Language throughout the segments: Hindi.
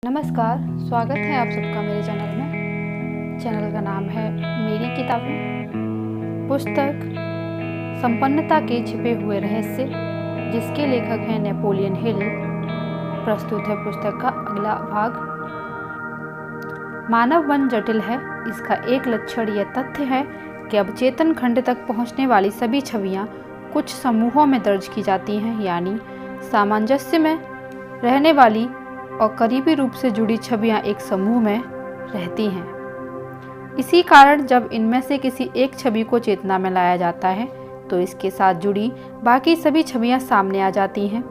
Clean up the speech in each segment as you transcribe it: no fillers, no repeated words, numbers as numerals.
नमस्कार, स्वागत है आप सबका मेरे चैनल में। चैनल का नाम है मेरी किताबें। पुस्तक संपन्नता के छिपे हुए रहस्य, जिसके लेखक हैं नेपोलियन हिल। प्रस्तुत है पुस्तक का अगला भाग। मानव मन जटिल है, इसका एक लक्षण यह तथ्य है कि अब चेतन खंड तक पहुंचने वाली सभी छवियां कुछ समूहों में दर्ज की जाती हैं, यानी सामंजस्य में रहने वाली और करीबी रूप से जुड़ी छवियां एक समूह में रहती हैं। इसी कारण जब इनमें से किसी एक छवि को चेतना में लाया जाता है तो इसके साथ जुड़ी बाकी सभी छवियां सामने आ जाती हैं।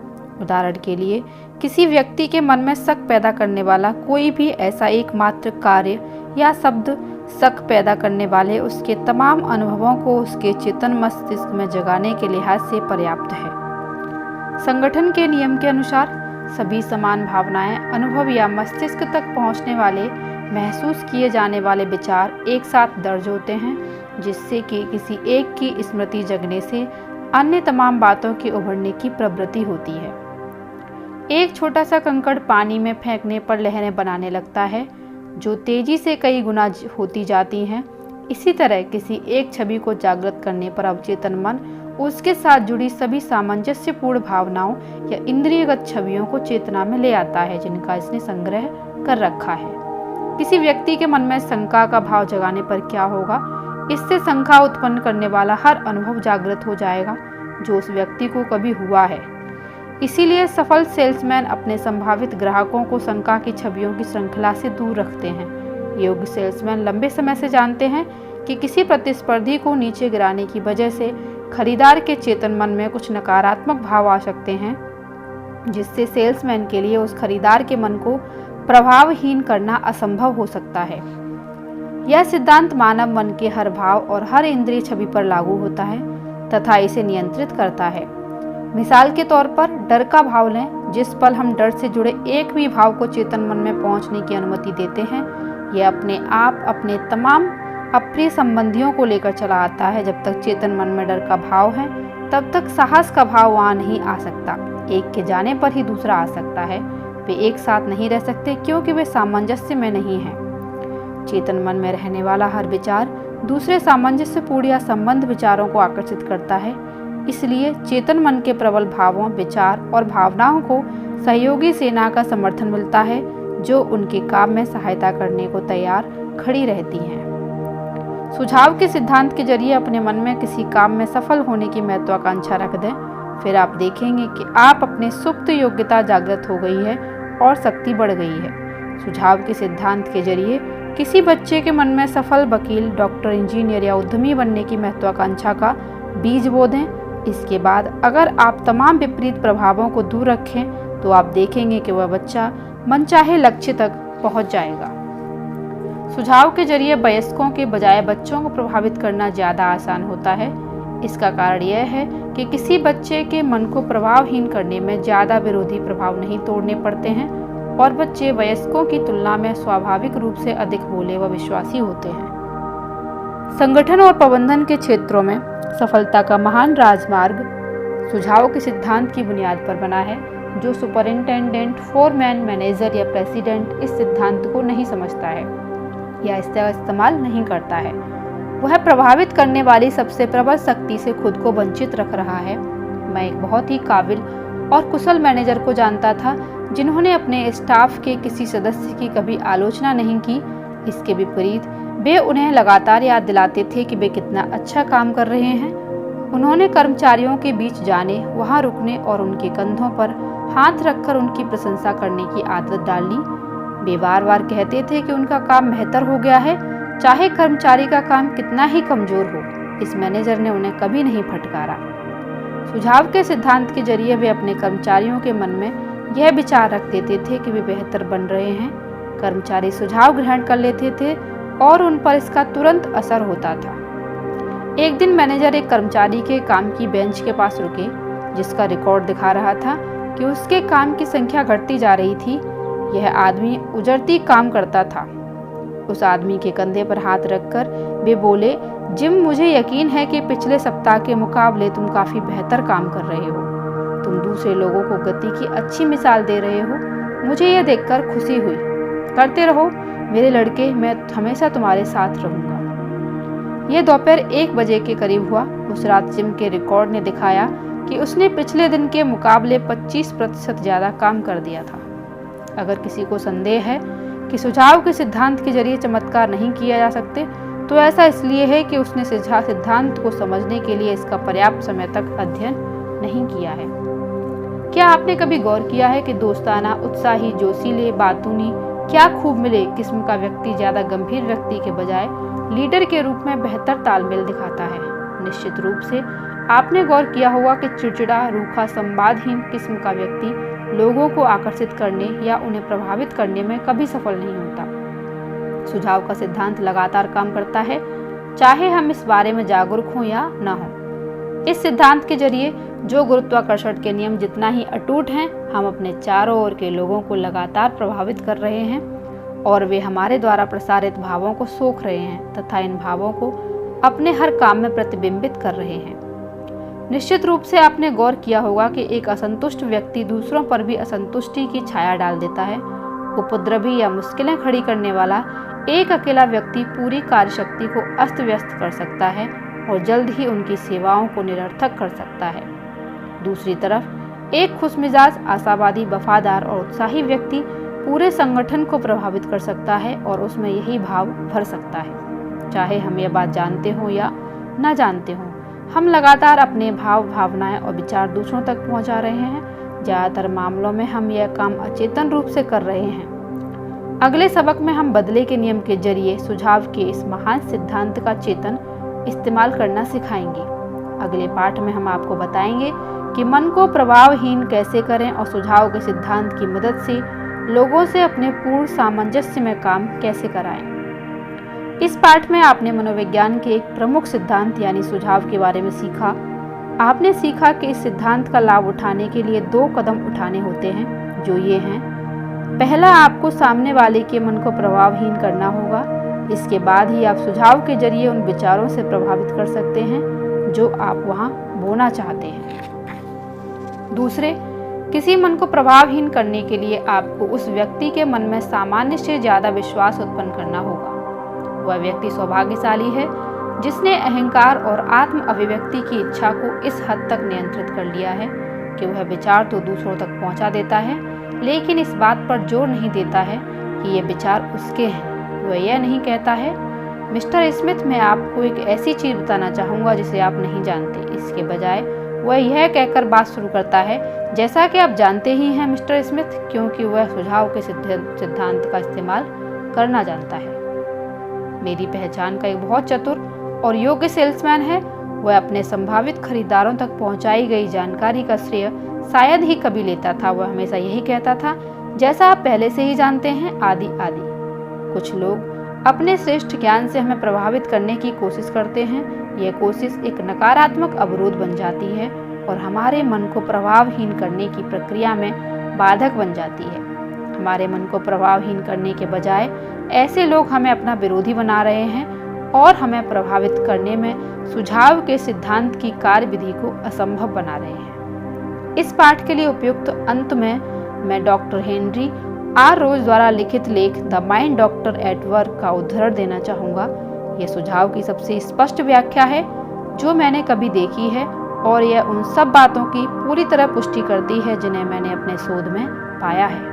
उदाहरण के लिए, किसी व्यक्ति के मन में शक पैदा करने वाला कोई भी ऐसा एकमात्र कार्य या शब्द शक पैदा करने वाले उसके तमाम अनुभवों को उसके चेतन मस्तिष्क में जगाने के लिहाज से पर्याप्त है। संगठन के नियम के अनुसार सभी समान भावनाएं, अनुभव या मस्तिष्क तक पहुंचने वाले महसूस किए जाने वाले विचार एक साथ दर्ज होते हैं, जिससे कि किसी एक की स्मृति जगने से अन्य तमाम बातों के उभरने की प्रवृत्ति होती है। एक छोटा सा कंकड़ पानी में फेंकने पर लहरें बनाने लगता है, जो तेजी से कई गुना होती जाती हैं। इसी तरह किसी एक छवि को जागृत करने पर अवचेतन मन उसके साथ जुड़ी सभी सामंजस्यपूर्ण भावनाओं या इंद्रियगत छवियों को चेतना में ले आता है, जिनका इसने संग्रह कर रखा है। किसी व्यक्ति के मन में शंका का भाव जगाने पर क्या होगा? इससे शंका उत्पन्न करने वाला हर अनुभव जागृत हो जाएगा जो उस व्यक्ति को कभी हुआ है। इसीलिए सफल सेल्समैन अपने संभावित ग्राहकों को शंका की छवियों की श्रृंखला से दूर रखते हैं। योग्य सेल्समैन लंबे समय से जानते हैं कि किसी प्रतिस्पर्धी को नीचे गिराने की वजह से खरीदार के चेतन मन में कुछ नकारात्मक भाव आ सकते हैं, जिससे सेल्समैन के लिए उस खरीदार के मन को प्रभावहीन करना असंभव हो सकता है। यह सिद्धांत मानव मन के हर भाव और हर इंद्रिय छवि पर लागू होता है तथा इसे नियंत्रित करता है। मिसाल के तौर पर डर का भाव लें। जिस पल हम डर से जुड़े एक भी भाव को चेतन मन में पहुंचने की अनुमति देते हैं, यह अपने आप अपने तमाम अप्रिय संबंधियों को लेकर चला आता है। जब तक चेतन मन में डर का भाव है, तब तक साहस का भाव वहां नहीं आ सकता। एक के जाने पर ही दूसरा आ सकता है। वे एक साथ नहीं रह सकते क्योंकि वे सामंजस्य में नहीं हैं। चेतन मन में रहने वाला हर विचार दूसरे सामंजस्यपूर्ण या संबंध विचारों को आकर्षित करता है। इसलिए चेतन मन के प्रबल भावों, विचार और भावनाओं को सहयोगी सेना का समर्थन मिलता है, जो उनके काम में सहायता करने को तैयार खड़ी रहती हैं। सुझाव के सिद्धांत के जरिए अपने मन में किसी काम में सफल होने की महत्वाकांक्षा रख दें, फिर आप देखेंगे कि आप अपने सुप्त योग्यता जागृत हो गई है और शक्ति बढ़ गई है। सुझाव के सिद्धांत के जरिए किसी बच्चे के मन में सफल वकील, डॉक्टर, इंजीनियर या उद्यमी बनने की महत्वाकांक्षा का बीज बो दें। इसके बाद अगर आप तमाम विपरीत प्रभावों को दूर रखें तो आप देखेंगे कि वह बच्चा मनचाहे लक्ष्य तक पहुंच जाएगा। सुझाव के जरिए वयस्कों के बजाय बच्चों को प्रभावित करना ज़्यादा आसान होता है। इसका कारण यह है कि किसी बच्चे के मन को प्रभावहीन करने में ज़्यादा विरोधी प्रभाव नहीं तोड़ने पड़ते हैं और बच्चे वयस्कों की तुलना में स्वाभाविक रूप से अधिक भोले व विश्वासी होते हैं। संगठन और प्रबंधन के क्षेत्रों में सफलता का महान राजमार्ग सुझाव के सिद्धांत की बुनियाद पर बना है। जो सुपरिंटेंडेंट, फोरमैन, मैनेजर या प्रेसिडेंट इस सिद्धांत को नहीं समझता है या इसका इस्तेमाल नहीं करता है, वह प्रभावित करने वाली सबसे प्रबल शक्ति से खुद को वंचित रख रहा है। मैं एक बहुत ही काबिल और कुशल मैनेजर को जानता था जिन्होंने अपने स्टाफ के किसी सदस्य की कभी आलोचना नहीं की। इसके विपरीत वे उन्हें लगातार याद दिलाते थे कि वे कितना अच्छा काम कर रहे हैं। उन्होंने कर्मचारियों के बीच जाने, वहां रुकने और उनके कंधों पर हाथ रखकर उनकी प्रशंसा करने की आदत डाल ली। वे बार बार कहते थे कि उनका काम बेहतर हो गया है, चाहे कर्मचारी का काम कितना ही कमजोर हो। इस मैनेजर ने उन्हें कभी नहीं फटकारा। सुझाव के सिद्धांत के जरिए वे अपने कर्मचारियों के मन में यह विचार रख देते थे कि वे बेहतर बन रहे हैं। कर्मचारी सुझाव ग्रहण कर लेते थे और उन पर इसका तुरंत असर होता था। एक दिन मैनेजर एक कर्मचारी के काम की बेंच के पास रुके, जिसका रिकॉर्ड दिखा रहा था कि उसके काम की संख्या घटती जा रही थी। यह आदमी उजरती काम करता था। उस आदमी के कंधे पर हाथ रखकर वे बोले, जिम, मुझे यकीन है कि पिछले सप्ताह के मुकाबले तुम काफी बेहतर काम कर रहे हो। तुम दूसरे लोगों को गति की अच्छी मिसाल दे रहे हो। मुझे यह देखकर खुशी हुई। करते रहो मेरे लड़के, मैं हमेशा तुम्हारे साथ रहूंगा। यह दोपहर 1 बजे के करीब हुआ। उस रात जिम के रिकॉर्ड ने दिखाया कि उसने पिछले दिन के मुकाबले 25% ज़्यादा काम कर दिया था। अगर किसी को संदेह है कि सुझाव के सिद्धांत के जरिए चमत्कार नहीं किया जा सकते, तो ऐसा इसलिए है कि उसने सिद्धांत को समझने के लिए इसका पर्याप्त समय तक अध्ययन नहीं किया है। क्या आपने कभी गौर किया है कि दोस्ताना, उत्साही, जोशीले, बातूनी, क्या खूब मिले किस्म का व्यक्ति ज़्यादा गंभीर व्यक्ति के बजाय लीडर के रूप में बेहतर तालमेल दिखाता है? निश्चित रूप से आपने गौर किया होगा कि चिड़चिड़ा, रूखा, संवादहीन किस्म का व्यक्ति लोगों को आकर्षित करने या उन्हें प्रभावित करने में कभी सफल नहीं होता। सुझाव का सिद्धांत लगातार काम करता है, चाहे हम इस बारे में जागरूक हों या न हों। इस सिद्धांत के जरिए जो गुरुत्वाकर्षण के नियम जितना ही अटूट हैं, हम अपने चारों ओर के लोगों को लगातार प्रभावित कर रहे हैं और वे हमारे द्वारा प्रसारित भावों को सोख रहे हैं तथा इन भावों को अपने हर काम में प्रतिबिंबित कर रहे हैं। निश्चित रूप से आपने गौर किया होगा कि एक असंतुष्ट व्यक्ति दूसरों पर भी असंतुष्टि की छाया डाल देता है। उपद्रवी या मुश्किलें खड़ी करने वाला एक अकेला व्यक्ति पूरी कार्यशक्ति को अस्त व्यस्त कर सकता है और जल्द ही उनकी सेवाओं को निरर्थक कर सकता है। दूसरी तरफ एक खुशमिजाज, आशावादी, वफादार और उत्साही व्यक्ति पूरे संगठन को प्रभावित कर सकता है और उसमें यही भाव भर सकता है। चाहे हम यह बात जानते हों या न जानते हों, हम लगातार अपने भाव, भावनाएं और विचार दूसरों तक पहुंचा रहे हैं। ज़्यादातर मामलों में हम यह काम अचेतन रूप से कर रहे हैं। अगले सबक में हम बदले के नियम के जरिए सुझाव के इस महान सिद्धांत का चेतन इस्तेमाल करना सिखाएंगे। अगले पाठ में हम आपको बताएंगे कि मन को प्रभावहीन कैसे करें और सुझाव के सिद्धांत की मदद से लोगों से अपने पूर्ण सामंजस्य में काम कैसे कराएं। इस पाठ में आपने मनोविज्ञान के एक प्रमुख सिद्धांत यानी सुझाव के बारे में सीखा। आपने सीखा कि इस सिद्धांत का लाभ उठाने के लिए 2 कदम उठाने होते हैं, जो ये हैं। पहला, आपको सामने वाले के मन को प्रभावहीन करना होगा। इसके बाद ही आप सुझाव के जरिए उन विचारों से प्रभावित कर सकते हैं जो आप वहां बोना चाहते हैं। दूसरे, किसी मन को प्रभावहीन करने के लिए आपको उस व्यक्ति के मन में सामान्य से ज़्यादा विश्वास उत्पन्न करना होगा। वह व्यक्ति सौभाग्यशाली है जिसने अहंकार और आत्म अभिव्यक्ति की इच्छा को इस हद तक नियंत्रित कर लिया है कि वह विचार तो दूसरों तक पहुंचा देता है, लेकिन इस बात पर जोर नहीं देता है कि ये विचार उसके हैं। वह यह नहीं कहता है, मिस्टर स्मिथ, मैं आपको एक ऐसी चीज़ बताना चाहूँगा जिसे आप नहीं जानते। इसके बजाय वह यह कहकर बात शुरू करता है, जैसा कि आप जानते ही हैं मिस्टर स्मिथ, क्योंकि वह सुझाव के सिद्धांत का इस्तेमाल करना जानता है। मेरी पहचान का एक बहुत चतुर और योग्य सेल्समैन है। वह अपने संभावित खरीदारों तक पहुंचाई गई जानकारी का श्रेय शायद ही कभी लेता था। वह हमेशा यही कहता था, जैसा आप पहले से ही जानते हैं, आदि आदि। कुछ लोग अपने श्रेष्ठ ज्ञान से हमें प्रभावित करने की कोशिश करते हैं। यह कोशिश एक नकारात्मक अवरोध बन जाती है और हमारे मन को प्रभावहीन करने की प्रक्रिया में बाधक बन जाती है। हमारे मन को प्रभावहीन करने के बजाय ऐसे लोग हमें अपना विरोधी बना रहे हैं और हमें प्रभावित करने में सुझाव के सिद्धांत की कार्यविधि को असंभव बना रहे हैं। इस पाठ के लिए उपयुक्त अंत में मैं डॉक्टर हेनरी आर रोज द्वारा लिखित लेख the mind doctor at work का उद्धरण देना चाहूँगा। यह सुझाव की सबसे स्पष्ट व्याख्या है जो मैंने कभी देखी है और यह उन सब बातों की पूरी तरह पुष्टि करती है जिन्हें मैंने अपने शोध में पाया है।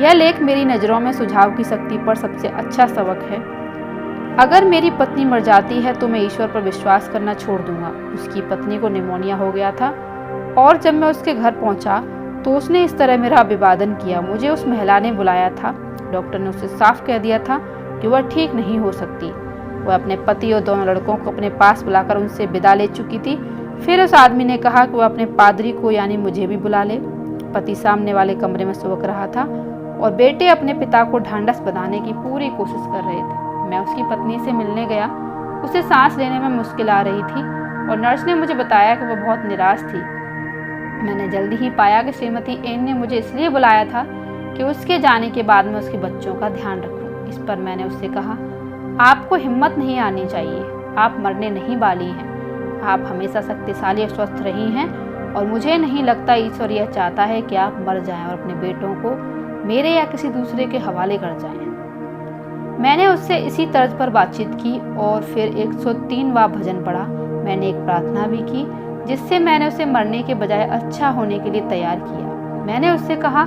यह लेख मेरी नज़रों में सुझाव की शक्ति पर सबसे अच्छा सबक है। अगर मेरी पत्नी मर जाती है तो मैं ईश्वर पर विश्वास करना छोड़ दूंगा। उसकी पत्नी को निमोनिया हो गया था और जब मैं उसके घर पहुंचा तो उसने इस तरह मेरा अभिवादन किया। मुझे उस महिला ने बुलाया था। डॉक्टर ने उसे साफ कह दिया था कि वह ठीक नहीं हो सकती। वह अपने पति और दोनों लड़कों को अपने पास बुलाकर उनसे विदा ले चुकी थी। फिर उस आदमी ने कहा कि वह अपने पादरी को यानी मुझे भी बुला ले। पति सामने वाले कमरे में सुबक रहा था और बेटे अपने पिता को ढांढस बंधाने की पूरी कोशिश कर रहे थे। मैं उसकी पत्नी से मिलने गया। उसे सांस लेने में मुश्किल आ रही थी और नर्स ने मुझे बताया कि वह बहुत निराश थी। मैंने जल्दी ही पाया कि श्रीमती एन ने मुझे इसलिए बुलाया था कि उसके जाने के बाद मैं उसके बच्चों का ध्यान रखूं। इस पर मैंने उससे कहा, आपको हिम्मत नहीं आनी चाहिए। आप मरने नहीं वाली हैं। आप हमेशा शक्तिशाली और स्वस्थ रही हैं और मुझे नहीं लगता ईश्वर यह चाहता है कि आप मर जाएं और अपने बेटों को मेरे या किसी दूसरे के हवाले कर जाएं। मैंने उससे इसी तर्ज पर बातचीत की और फिर 103वां भजन पढ़ा। मैंने एक प्रार्थना भी की जिससे मैंने उसे मरने के बजाय अच्छा होने के लिए तैयार किया। मैंने उससे कहा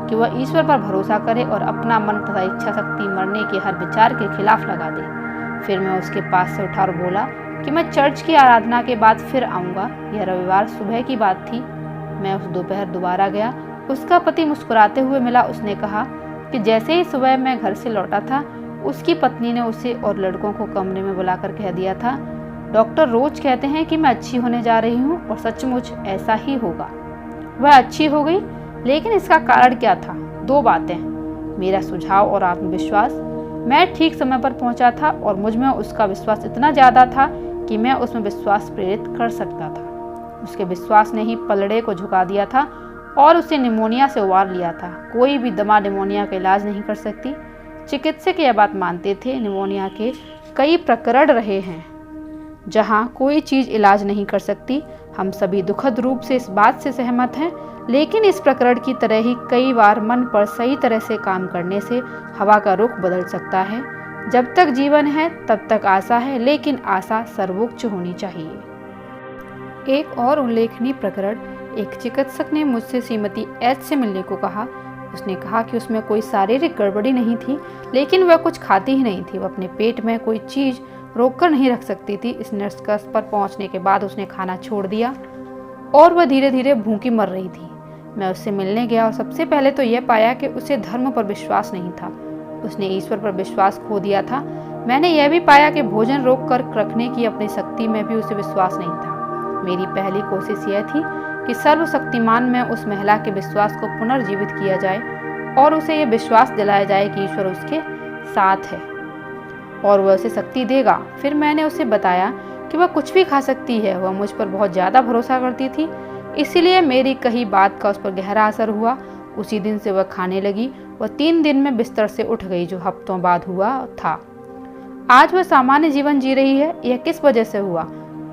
कि वह ईश्वर पर भरोसा करे और अपना मन तथा इच्छा शक्ति मरने के हर विचार के खिलाफ लगा दे। फिर मैं उसके पास से उठा और बोला कि मैं चर्च की आराधना के बाद फिर आऊँगा। यह रविवार सुबह की बात थी। मैं उस दोपहर दोबारा गया। उसका पति मुस्कुराते हुए मिला। उसने कहा कि जैसे ही सुबह मैं घर से लौटा था, उसकी पत्नी ने उसे और लड़कों को कमरे में बुलाकर कह दिया था, डॉक्टर रोज कहते हैं कि मैं अच्छी होने जा रही हूँ और सचमुच ऐसा ही होगा। वह अच्छी हो गई, लेकिन इसका कारण क्या था? 2 बातें, मेरा सुझाव और आत्मविश्वास। मैं ठीक समय पर पहुंचा था और मुझ में उसका विश्वास इतना ज़्यादा था कि मैं उसमें विश्वास प्रेरित कर सकता था। उसके विश्वास ने ही पलड़े को झुका दिया था और उसे निमोनिया से उबार लिया था। कोई भी दवा निमोनिया का इलाज नहीं कर सकती। चिकित्सक यह बात मानते थे। निमोनिया के कई प्रकरण रहे हैं जहां कोई चीज़ इलाज नहीं कर सकती। हम सभी दुखद रूप से इस बात से सहमत हैं, लेकिन इस प्रकरण की तरह ही कई बार मन पर सही तरह से काम करने से हवा का रुख बदल सकता है। जब तक जीवन है तब तक आशा है, लेकिन आशा सर्वोच्च होनी चाहिए। एक और उल्लेखनीय प्रकरण, एक चिकित्सक ने मुझसे श्रीमती एच से मिलने को कहा। उसने कहा कि उसमें कोई शारीरिक गड़बड़ी नहीं थी, लेकिन वह कुछ खाती ही नहीं थी। वह अपने पेट में कोई चीज़ रोककर नहीं रख सकती थी। इस निष्कर्ष पर पहुंचने के बाद उसने खाना छोड़ दिया और वह धीरे धीरे भूखी मर रही थी। मैं उससे मिलने गया और सबसे पहले तो यह पाया कि उसे धर्म पर विश्वास नहीं था। उसने ईश्वर पर विश्वास खो दिया था। मैंने यह भी पाया कि भोजन रोक कर रखने की अपनी शक्ति में भी उसे विश्वास नहीं था। मेरी पहली कोशिश यह थी कि सर्वशक्तिमान में उस महिला के विश्वास को पुनर्जीवित किया जाए और उसे यह विश्वास दिलाया जाए कि ईश्वर उसके साथ है और वह उसे शक्ति देगा। फिर मैंने उसे बताया कि वह कुछ भी खा सकती है। वह मुझ पर बहुत ज़्यादा भरोसा करती थी, इसीलिए मेरी कही बात का उस पर गहरा असर हुआ। उसी दिन से वह खाने लगी। वह 3 दिन में बिस्तर से उठ गई, जो हफ्तों बाद हुआ था। आज वह सामान्य जीवन जी रही है। यह किस वजह से हुआ?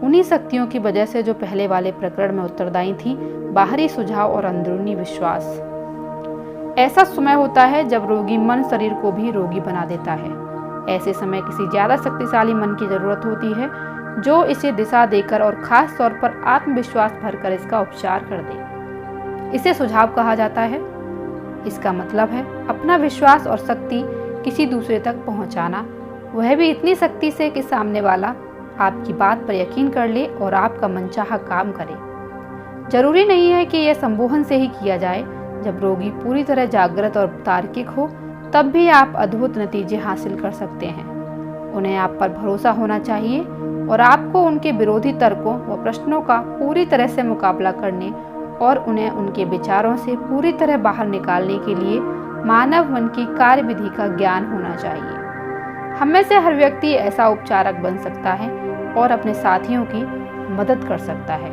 उन्हीं शक्तियों की वजह से जो पहले वाले प्रकरण में उत्तरदायी थी, बाहरी सुझाव और अंदरूनी विश्वास। ऐसा समय होता है जब रोगी मन शरीर को भी रोगी बना देता है। ऐसे समय किसी ज्यादा शक्तिशाली मन की जरूरत होती है जो इसे दिशा देकर और खास तौर पर आत्मविश्वास भरकर इसका उपचार कर दे। इसे सुझाव कहा जाता है। इसका मतलब है अपना विश्वास और शक्ति किसी दूसरे तक पहुंचाना, वह भी इतनी शक्ति से कि सामने वाला आपकी बात पर यकीन कर ले और आपका मनचाहा काम करे। जरूरी नहीं है कि यह संमोहन से ही किया जाए। जब रोगी पूरी तरह जागृत और तार्किक हो, तब भी आप अद्भुत नतीजे हासिल कर सकते हैं। उन्हें आप पर भरोसा होना चाहिए और आपको उनके विरोधी तर्कों व प्रश्नों का पूरी तरह से मुकाबला करने और उन्हें उनके विचारों से पूरी तरह बाहर निकालने के लिए मानव मन की कार्यविधि का ज्ञान होना चाहिए। हम में से हर व्यक्ति ऐसा उपचारक बन सकता है और अपने साथियों की मदद कर सकता है।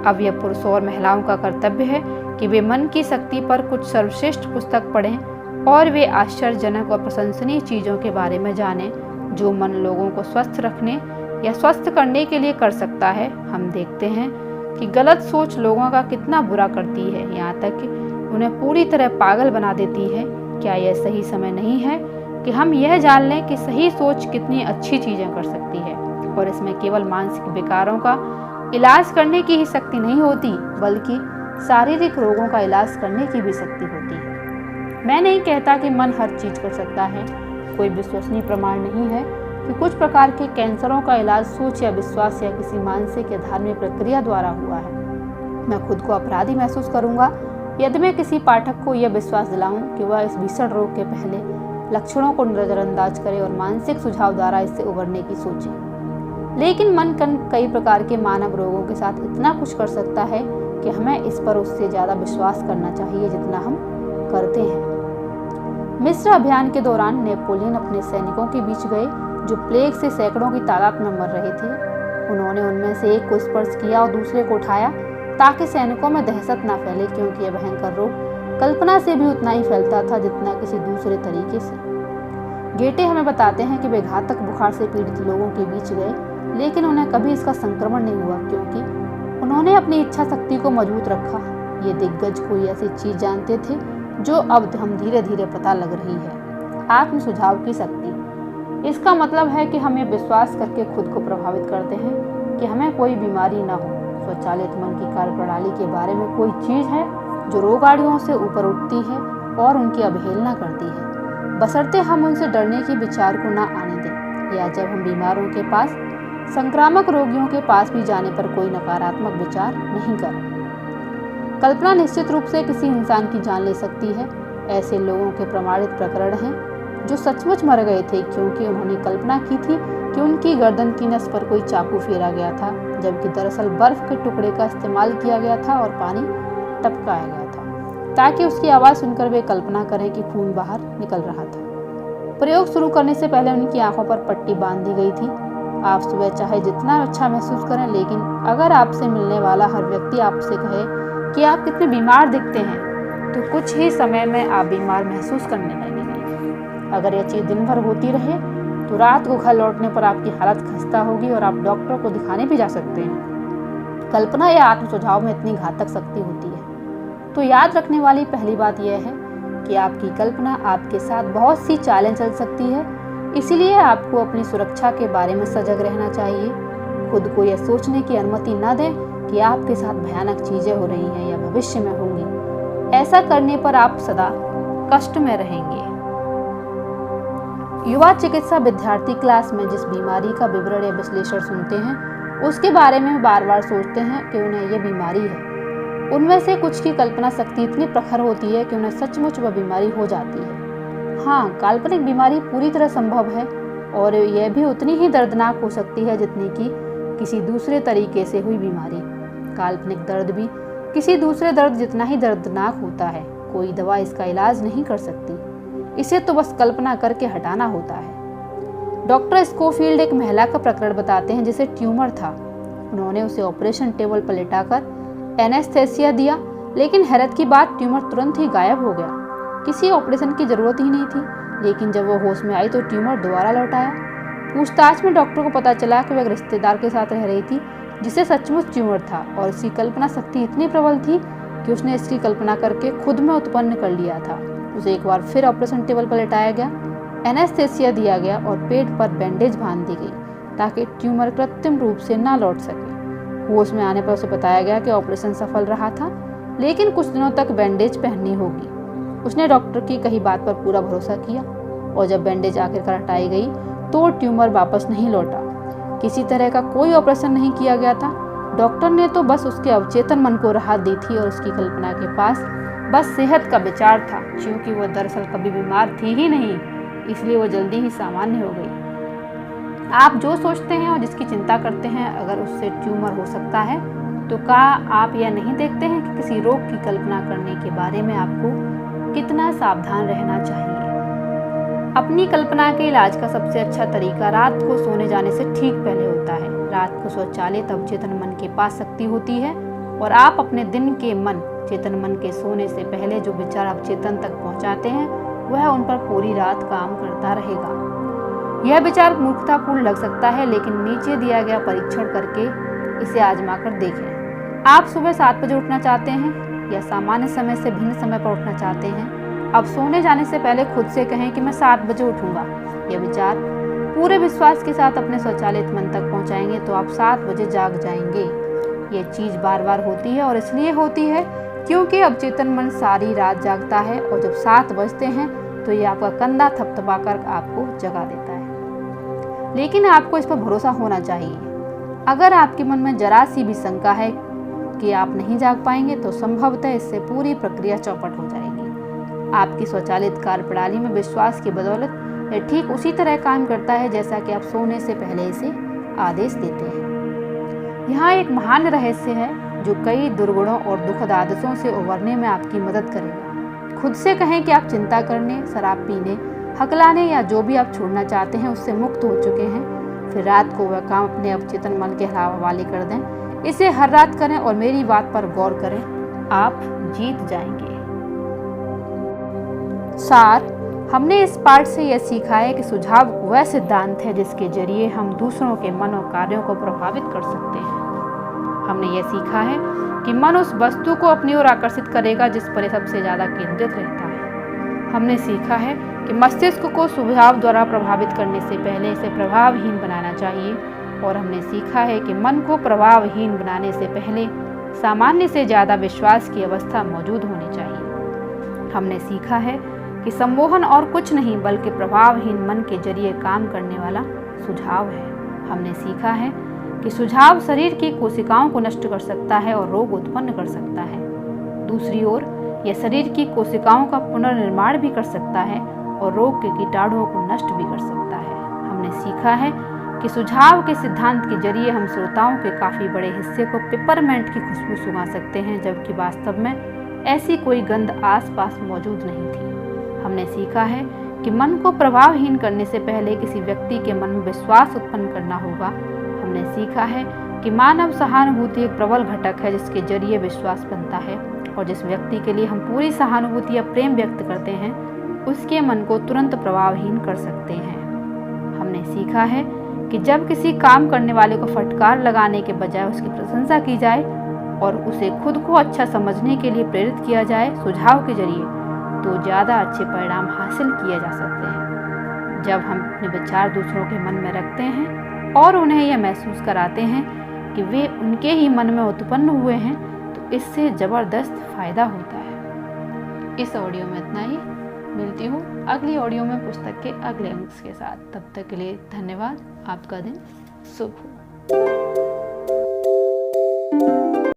अब यह पुरुषों और महिलाओं का कर्तव्य है कि वे मन की शक्ति पर कुछ सर्वश्रेष्ठ पुस्तक पढ़ें और वे आश्चर्यजनक और प्रशंसनीय चीज़ों के बारे में जानें जो मन लोगों को स्वस्थ रखने या स्वस्थ करने के लिए कर सकता है। हम देखते हैं कि गलत सोच लोगों का कितना बुरा करती है, यहाँ तक कि उन्हें पूरी तरह पागल बना देती है। क्या यह सही समय नहीं है कि हम यह जान लें कि सही सोच कितनी अच्छी चीज़ें कर सकती है और इसमें केवल मानसिक विकारों का इलाज करने की ही शक्ति नहीं होती, बल्कि शारीरिक रोगों का इलाज करने की भी शक्ति होती है। मैं नहीं कहता कि मन हर चीज कर सकता है। कोई विश्वसनीय प्रमाण नहीं है कि कुछ प्रकार के कैंसरों का इलाज सोच या विश्वास या किसी मानसिक या धार्मिक प्रक्रिया द्वारा हुआ है। मैं खुद को अपराधी महसूस करूंगा यदि मैं किसी पाठक को यह विश्वास दिलाऊं कि वह इस भीषण रोग के पहले लक्षणों को नजरअंदाज करे और मानसिक सुझाव द्वारा इससे उबरने की सोचे। लेकिन मन कई प्रकार के मानव रोगों के साथ इतना कुछ कर सकता है कि हमें इस पर उससे ज़्यादा विश्वास करना चाहिए जितना हम करते हैं। मिस्र अभियान के दौरान नेपोलियन अपने सैनिकों के बीच गए जो प्लेग से सैकड़ों की तादाद में मर रहे थे। उन्होंने उनमें से एक को स्पर्श किया और दूसरे को उठाया ताकि सैनिकों में दहशत न फैले, क्योंकि यह भयंकर रोग कल्पना से भी उतना ही फैलता था जितना किसी दूसरे तरीके से। गेटे हमें बताते हैं कि वे घातक बुखार से पीड़ित लोगों के बीच गए, लेकिन उन्हें कभी इसका संक्रमण नहीं हुआ क्योंकि उन्होंने अपनी इच्छा शक्ति को मजबूत रखा। ये दिग्गज कोई ऐसी चीज जानते थे जो अब हम धीरे धीरे पता लग रही है। आत्म सुझाव की शक्ति, इसका मतलब है कि हम ये विश्वास करके खुद को प्रभावित करते हैं कि हमें कोई बीमारी ना हो। स्वचालित मन की कार्यप्रणाली के बारे में कोई चीज़ है जो रोगाणुओं से ऊपर उठती है और उनकी अवहेलना करती है, बशर्ते हम उनसे डरने के विचार को ना आने दें, या जब हम बीमारों के पास, संक्रामक रोगियों के पास भी जाने पर कोई नकारात्मक विचार नहीं करें। कल्पना निश्चित रूप से किसी इंसान की जान ले सकती है। ऐसे लोगों के प्रमाणित प्रकरण हैं जो सचमुच मर गए थे क्योंकि उन्होंने कल्पना की थी कि उनकी गर्दन की नस पर कोई चाकू फेरा गया था, जबकि दरअसल बर्फ के टुकड़े का इस्तेमाल किया गया था और पानी टपकाया गया था ताकि उसकी आवाज़ सुनकर वे कल्पना करें कि खून बाहर निकल रहा था। प्रयोग शुरू करने से पहले उनकी आंखों पर पट्टी बांध दी गई थी। आप सुबह चाहे जितना अच्छा महसूस करें, लेकिन अगर आपसे मिलने वाला हर व्यक्ति आपसे कहे कि आप कितने बीमार दिखते हैं, तो कुछ ही समय में आप बीमार महसूस करने लगेंगे। अगर यह चीज़ दिन भर होती रहे तो रात को घर लौटने पर आपकी हालत खस्ता होगी और आप डॉक्टर को दिखाने भी जा सकते हैं। कल्पना या आत्म सुझाव में इतनी घातक शक्ति होती है। तो याद रखने वाली पहली बात यह है कि आपकी कल्पना आपके साथ बहुत सी चालें चल सकती है, इसीलिए आपको अपनी सुरक्षा के बारे में सजग रहना चाहिए। खुद को यह सोचने की अनुमति न दें कि आपके साथ भयानक चीजें हो रही हैं या भविष्य में होंगी। ऐसा करने पर आप सदा कष्ट में रहेंगे। युवा चिकित्सा विद्यार्थी क्लास में जिस बीमारी का विवरण या विश्लेषण सुनते हैं, उसके बारे में बार बार सोचते हैं कि उन्हें यह बीमारी है। उनमें से कुछ की कल्पना शक्ति इतनी प्रखर होती है कि उन्हें सचमुच वह बीमारी हो जाती है। हाँ, काल्पनिक बीमारी पूरी तरह संभव है और यह भी उतनी ही दर्दनाक हो सकती है जितनी कि किसी दूसरे तरीके से हुई बीमारी। काल्पनिक दर्द भी किसी दूसरे दर्द जितना ही दर्दनाक होता है। कोई दवा इसका इलाज नहीं कर सकती, इसे तो बस कल्पना करके हटाना होता है। डॉक्टर स्कोफील्ड एक महिला का प्रकरण बताते हैं जिसे ट्यूमर था। उन्होंने उसे ऑपरेशन टेबल पर लेटाकर एनेस्थेसिया दिया, लेकिन हैरत की बात, ट्यूमर तुरंत ही गायब हो गया। किसी ऑपरेशन की जरूरत ही नहीं थी। लेकिन जब वो होश में आई तो ट्यूमर दोबारा लौट आया। पूछताछ में डॉक्टर को पता चला कि वह एक रिश्तेदार के साथ रह रही थी जिसे सचमुच ट्यूमर था, और इसकी कल्पना शक्ति इतनी प्रबल थी कि उसने इसकी कल्पना करके खुद में उत्पन्न कर लिया था। उसे एक बार फिर ऑपरेशन टेबल पर लेटाया गया, एनेस्थेसिया दिया गया और पेट पर बैंडेज बांध दी गई ताकि ट्यूमर कृत्रिम रूप से ना लौट सके। होश में आने पर उसे बताया गया कि ऑपरेशन सफल रहा था, लेकिन कुछ दिनों तक बैंडेज पहननी होगी। उसने डॉक्टर की कही बात पर पूरा भरोसा किया और जब बैंडेज आखिरकार हटाई गई तो ट्यूमर वापस नहीं लौटा। किसी तरह का कोई ऑपरेशन नहीं किया गया था। डॉक्टर ने तो बस उसके अवचेतन मन को राहत दी थी और उसकी कल्पना के पास बस सेहत का विचार था। क्योंकि वह दरअसल कभी बीमार थी ही नहीं, इसलिए वह जल्दी ही सामान्य हो गई। आप जो सोचते हैं और जिसकी चिंता करते हैं, अगर उससे ट्यूमर हो सकता है, तो क्या आप यह नहीं देखते हैं कि किसी रोग की कल्पना करने के बारे में आपको कितना सावधान रहना चाहिए। अपनी कल्पना के इलाज का सबसे अच्छा तरीका रात को सोने जाने से ठीक पहले होता है। रात को स्वचालित अवचेतन मन के पास शक्ति होती है और आप अपने दिन के मन चेतन मन के सोने से पहले जो विचार अवचेतन तक पहुंचाते हैं, वह उन पर पूरी रात काम करता रहेगा। यह विचार मूर्खतापूर्ण लग सकता है, लेकिन नीचे दिया गया परीक्षण करके इसे आजमा कर देखें। आप सुबह 7 बजे उठना चाहते हैं या सामान्य समय से भिन्न समय पर उठना चाहते हैं। अब सोने जाने से पहले खुद से कहें कि मैं 7 बजे उठूंगा। यह विचार पूरे विश्वास के साथ अपने स्वचालित मन तक पहुंचाएंगे तो आप 7 बजे जाग जाएंगे। यह चीज़ बार बार होती है और इसलिए होती है क्योंकि अवचेतन मन सारी रात जागता है और जब 7 बजते हैं तो ये आपका कंधा थपथपाकर आपको जगा देता है। लेकिन आपको इस पर भरोसा होना चाहिए। अगर आपके मन में जरा सी भी शंका है कि आप नहीं जाग पाएंगे तो संभवतः इससे पूरी प्रक्रिया चौपट हो जाएगी। आपकी स्वचालित कार्यप्रणाली में विश्वास की बदौलत यह ठीक उसी तरह काम करता है जैसा कि आप सोने से पहले इसे आदेश देते हैं। यहाँ एक महान रहस्य है जो कई दुर्गुणों और दुखद आदतों से उबरने में आपकी मदद करेगा। खुद से कहें कि आप चिंता करने, शराब पीने, हकलाने या जो भी आप छोड़ना चाहते हैं उससे मुक्त हो चुके हैं। फिर रात को वह काम अपने अवचेतन मन के हवाले कर दें। इसे हर रात करें और मेरी बात पर गौर करें, आप जीत जाएंगे। सार, हमने इस पाठ से यह सीखा है कि सुझाव वह सिद्धांत है जिसके जरिए हम दूसरों के मन और कार्यों को प्रभावित कर सकते हैं। हमने यह सीखा है कि मन उस वस्तु को अपनी ओर आकर्षित करेगा जिस पर सबसे ज़्यादा केंद्रित रहता है। हमने सीखा है कि मस्तिष्क को स्वभाव द्वारा प्रभावित करने से पहले इसे प्रभावहीन बनाना चाहिए, और हमने सीखा है कि मन को प्रभावहीन बनाने से पहले सामान्य से ज़्यादा विश्वास की अवस्था मौजूद होनी चाहिए। हमने सीखा है कि सम्मोहन और कुछ नहीं बल्कि प्रभावहीन मन के जरिए काम करने वाला सुझाव है। हमने सीखा है कि सुझाव शरीर की कोशिकाओं को नष्ट कर सकता है और रोग उत्पन्न कर सकता है। दूसरी ओर यह शरीर की कोशिकाओं का पुनर्निर्माण भी कर सकता है और रोग के कीटाणुओं को नष्ट भी कर सकता है। हमने सीखा है कि सुझाव के सिद्धांत के जरिए हम श्रोताओं के काफ़ी बड़े हिस्से को पिपरमेंट की खुशबू सुंघा सकते हैं, जबकि वास्तव में ऐसी कोई गंध आसपास मौजूद नहीं थी। हमने सीखा है कि मन को प्रभावहीन करने से पहले किसी व्यक्ति के मन में विश्वास उत्पन्न करना होगा। हमने सीखा है कि मानव सहानुभूति एक प्रबल घटक है जिसके जरिए विश्वास बनता है, और जिस व्यक्ति के लिए हम पूरी सहानुभूति या प्रेम व्यक्त करते हैं उसके मन को तुरंत प्रभावहीन कर सकते हैं। हमने सीखा है कि जब किसी काम करने वाले को फटकार लगाने के बजाय उसकी प्रशंसा की जाए और उसे खुद को अच्छा समझने के लिए प्रेरित किया जाए सुझाव के जरिए, तो ज़्यादा अच्छे परिणाम हासिल किए जा सकते हैं। जब हम अपने विचार दूसरों के मन में रखते हैं और उन्हें यह महसूस कराते हैं कि वे उनके ही मन में उत्पन्न हुए हैं, तो इससे ज़बरदस्त फायदा होता है। इस ऑडियो में इतना ही। मिलती हूँ अगली ऑडियो में पुस्तक के अगले अंक के साथ। तब तक के लिए धन्यवाद। आपका दिन शुभ हो।